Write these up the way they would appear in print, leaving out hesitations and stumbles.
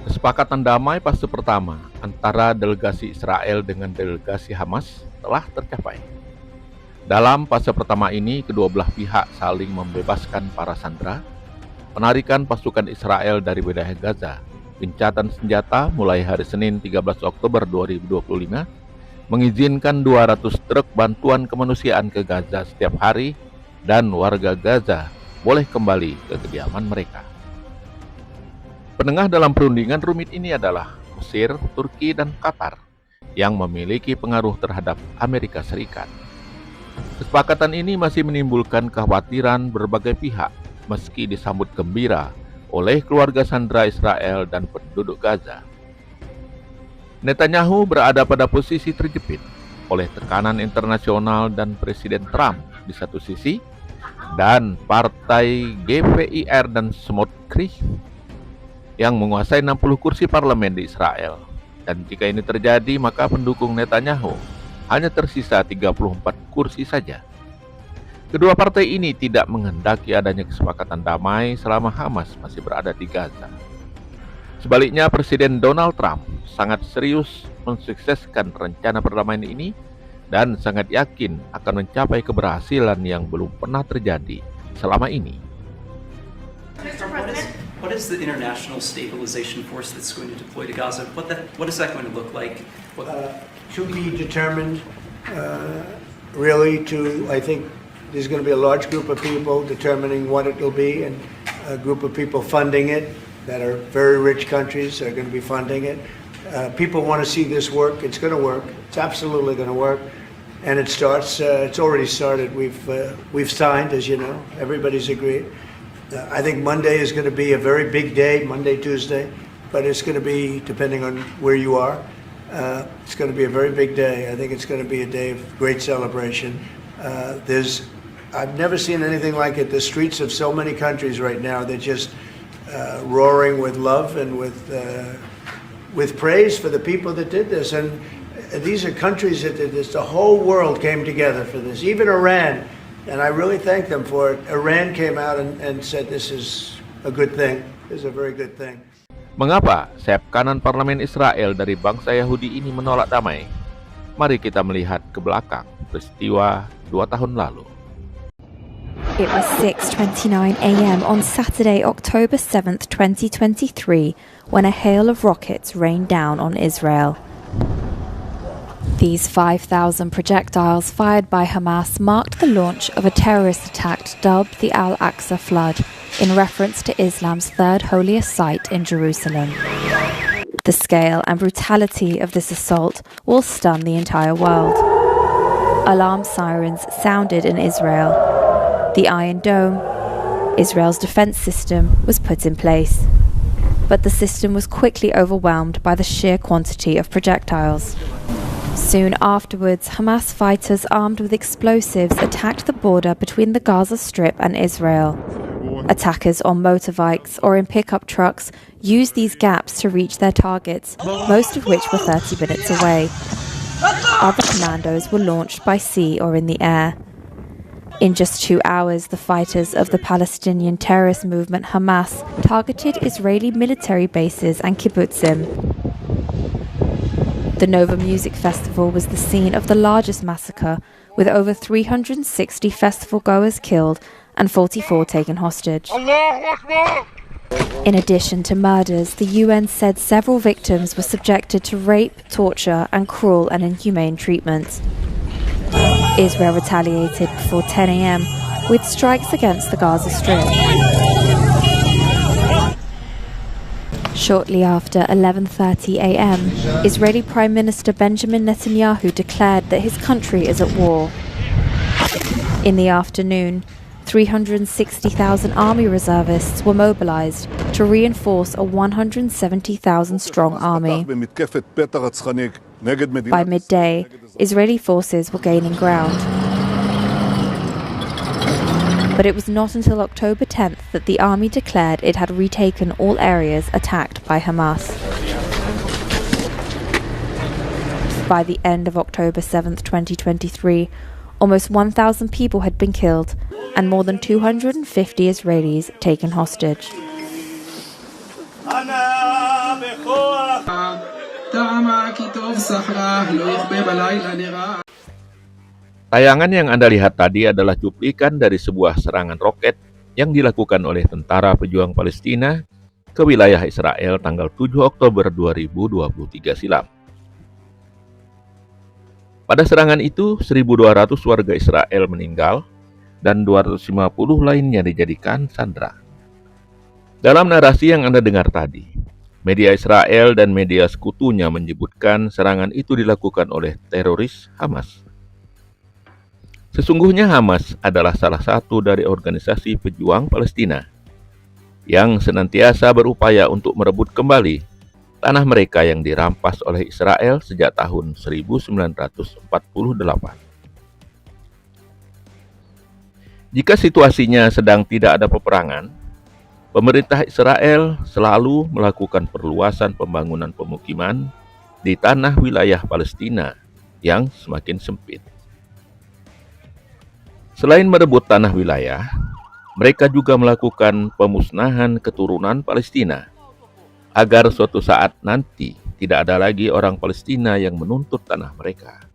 Kesepakatan damai fase pertama antara delegasi Israel dengan delegasi Hamas telah tercapai. Dalam fase pertama ini, kedua belah pihak saling membebaskan para sandera, penarikan pasukan Israel dari wilayah Gaza, gencatan senjata mulai hari Senin 13 Oktober 2025, mengizinkan 200 truk bantuan kemanusiaan ke Gaza setiap hari, dan warga Gaza boleh kembali ke kediaman mereka. Penengah dalam perundingan rumit ini adalah Mesir, Turki, dan Qatar yang memiliki pengaruh terhadap Amerika Serikat. Kesepakatan ini masih menimbulkan kekhawatiran berbagai pihak meski disambut gembira oleh keluarga sandera Israel dan penduduk Gaza. Netanyahu berada pada posisi terjepit oleh tekanan internasional dan Presiden Trump di satu sisi, dan partai GVIR dan Smotrich yang menguasai 60 kursi parlemen di Israel. Dan jika ini terjadi, maka pendukung Netanyahu hanya tersisa 34 kursi saja. Kedua partai ini tidak menghendaki adanya kesepakatan damai selama Hamas masih berada di Gaza. Sebaliknya, Presiden Donald Trump sangat serius mensukseskan rencana perdamaian ini dan sangat yakin akan mencapai keberhasilan yang belum pernah terjadi selama ini. What is the international stabilization force that's going to deploy to Gaza? What is that going to look like? To be determined, really I think there's going to be a large group of people determining what it will be, and a group of people funding it that are very rich countries are going to be funding it. People want to see this work. It's going to work. It's absolutely going to work. And it starts, it's already started. We've signed, as you know, everybody's agreed. I think Monday is going to be a very big day, Monday, Tuesday, but it's going to be, depending on where you are, it's going to be a very big day. I think it's going to be a day of great celebration. I've never seen anything like it. The streets of so many countries right now, they're just roaring with love and with praise for the people that did this. And these are countries that did this. The whole world came together for this, even Iran. And I really thank them for it. Iran came out and said this is a good thing. This is a very good thing. Mengapa sayap kanan parlemen Israel dari bangsa Yahudi ini menolak damai? Mari kita melihat ke belakang peristiwa 2 tahun lalu. It was 6:29 a.m. on Saturday, October 7th, 2023, when a hail of rockets rained down on Israel. These 5,000 projectiles fired by Hamas marked the launch of a terrorist attack dubbed the Al-Aqsa Flood, in reference to Islam's third holiest site in Jerusalem. The scale and brutality of this assault will stun the entire world. Alarm sirens sounded in Israel. The Iron Dome, Israel's defense system, was put in place. But the system was quickly overwhelmed by the sheer quantity of projectiles. Soon afterwards, Hamas fighters armed with explosives attacked the border between the Gaza Strip and Israel. Attackers on motorbikes or in pickup trucks used these gaps to reach their targets, most of which were 30 minutes away. Other commandos were launched by sea or in the air. In just 2 hours, the fighters of the Palestinian terrorist movement Hamas targeted Israeli military bases and kibbutzim. The Nova Music Festival was the scene of the largest massacre, with over 360 festival-goers killed and 44 taken hostage. In addition to murders, the UN said several victims were subjected to rape, torture, and cruel and inhumane treatment. Israel retaliated before 10 a.m. with strikes against the Gaza Strip. Shortly after 11:30 a.m., Israeli Prime Minister Benjamin Netanyahu declared that his country is at war. In the afternoon, 360,000 army reservists were mobilized to reinforce a 170,000-strong army. By midday, Israeli forces were gaining ground. But it was not until October 10th that the army declared it had retaken all areas attacked by Hamas. By the end of October 7th, 2023, almost 1,000 people had been killed and more than 250 Israelis taken hostage. Tayangan yang Anda lihat tadi adalah cuplikan dari sebuah serangan roket yang dilakukan oleh tentara pejuang Palestina ke wilayah Israel tanggal 7 Oktober 2023 silam. Pada serangan itu, 1.200 warga Israel meninggal dan 250 lainnya dijadikan sandera. Dalam narasi yang Anda dengar tadi, media Israel dan media sekutunya menyebutkan serangan itu dilakukan oleh teroris Hamas. Sesungguhnya Hamas adalah salah satu dari organisasi pejuang Palestina yang senantiasa berupaya untuk merebut kembali tanah mereka yang dirampas oleh Israel sejak tahun 1948. Jika situasinya sedang tidak ada peperangan, pemerintah Israel selalu melakukan perluasan pembangunan pemukiman di tanah wilayah Palestina yang semakin sempit. Selain merebut tanah wilayah, mereka juga melakukan pemusnahan keturunan Palestina agar suatu saat nanti tidak ada lagi orang Palestina yang menuntut tanah mereka.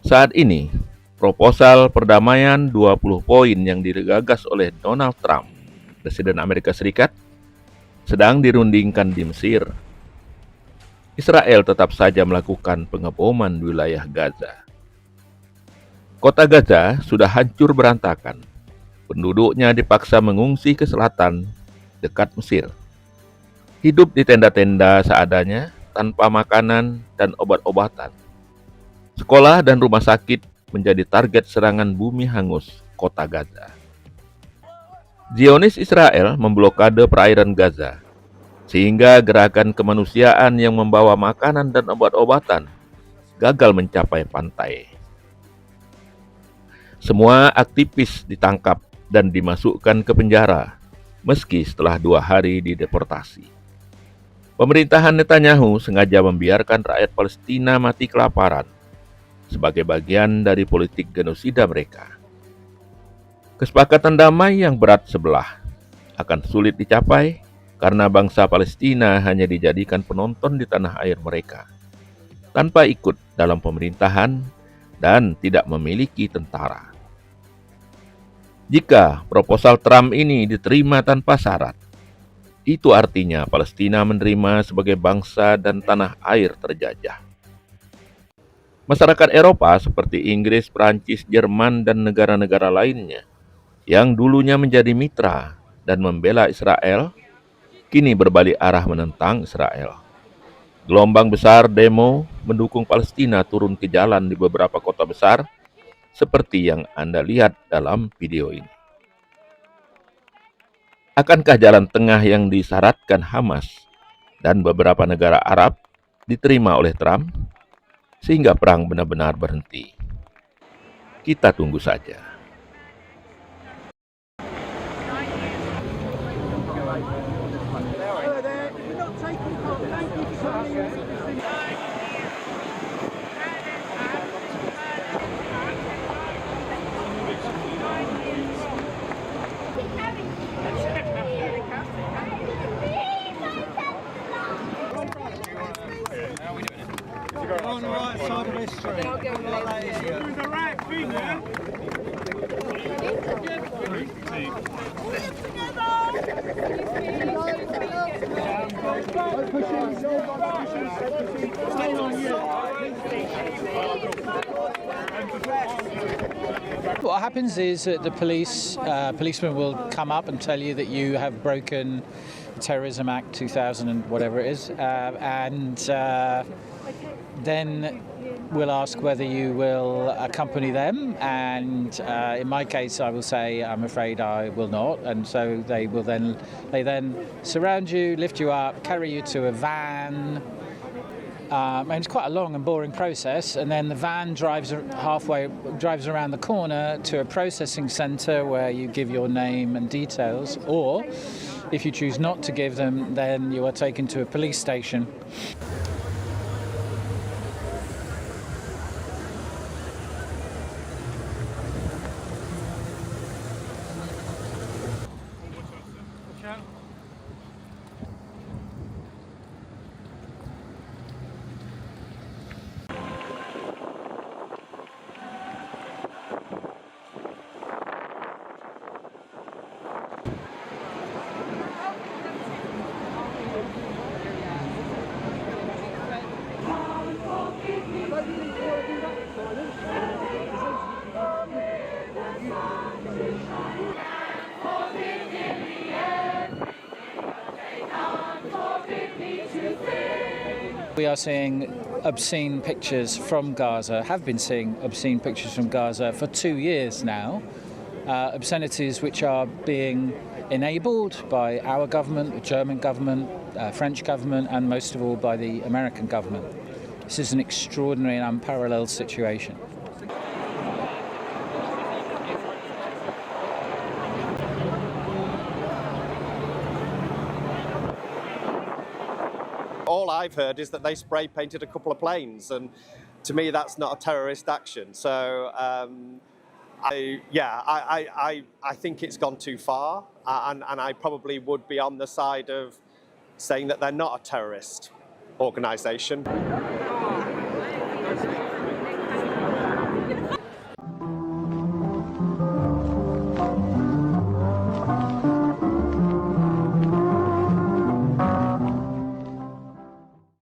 Saat ini, proposal perdamaian 20 poin yang digagas oleh Donald Trump, Presiden Amerika Serikat, sedang dirundingkan di Mesir. Israel tetap saja melakukan pengeboman di wilayah Gaza. Kota Gaza sudah hancur berantakan. Penduduknya dipaksa mengungsi ke selatan, dekat Mesir. Hidup di tenda-tenda seadanya, tanpa makanan dan obat-obatan. Sekolah dan rumah sakit menjadi target serangan bumi hangus kota Gaza. Zionis Israel memblokade perairan Gaza, sehingga gerakan kemanusiaan yang membawa makanan dan obat-obatan gagal mencapai pantai. Semua aktivis ditangkap dan dimasukkan ke penjara, meski setelah 2 hari dideportasi. Pemerintahan Netanyahu sengaja membiarkan rakyat Palestina mati kelaparan sebagai bagian dari politik genosida mereka. Kesepakatan damai yang berat sebelah akan sulit dicapai karena bangsa Palestina hanya dijadikan penonton di tanah air mereka, tanpa ikut dalam pemerintahan dan tidak memiliki tentara. Jika proposal Trump ini diterima tanpa syarat, itu artinya Palestina menerima sebagai bangsa dan tanah air terjajah. Masyarakat Eropa seperti Inggris, Prancis, Jerman, dan negara-negara lainnya yang dulunya menjadi mitra dan membela Israel, kini berbalik arah menentang Israel. Gelombang besar demo mendukung Palestina turun ke jalan di beberapa kota besar, seperti yang Anda lihat dalam video ini. Akankah jalan tengah yang disyaratkan Hamas dan beberapa negara Arab diterima oleh Trump, sehingga perang benar-benar berhenti? Kita tunggu saja. On the right side of this street. Doing the right thing, yeah? What happens is that the policeman will come up and tell you that you have broken the Terrorism Act 2000 and whatever it is, and then we'll ask whether you will accompany them, and in my case I will say I'm afraid I will not, and so they then surround you, lift you up, carry you to a van, and it's quite a long and boring process, and then the van drives around the corner to a processing centre where you give your name and details, or if you choose not to give them, then you are taken to a police station. We are seeing obscene pictures from Gaza, have been seeing obscene pictures from Gaza for 2 years now. Obscenities which are being enabled by our government, the German government, French government, and most of all by the American government. This is an extraordinary and unparalleled situation. All I've heard is that they spray painted a couple of planes, and to me that's not a terrorist action. So I think it's gone too far, and I probably would be on the side of saying that they're not a terrorist organisation.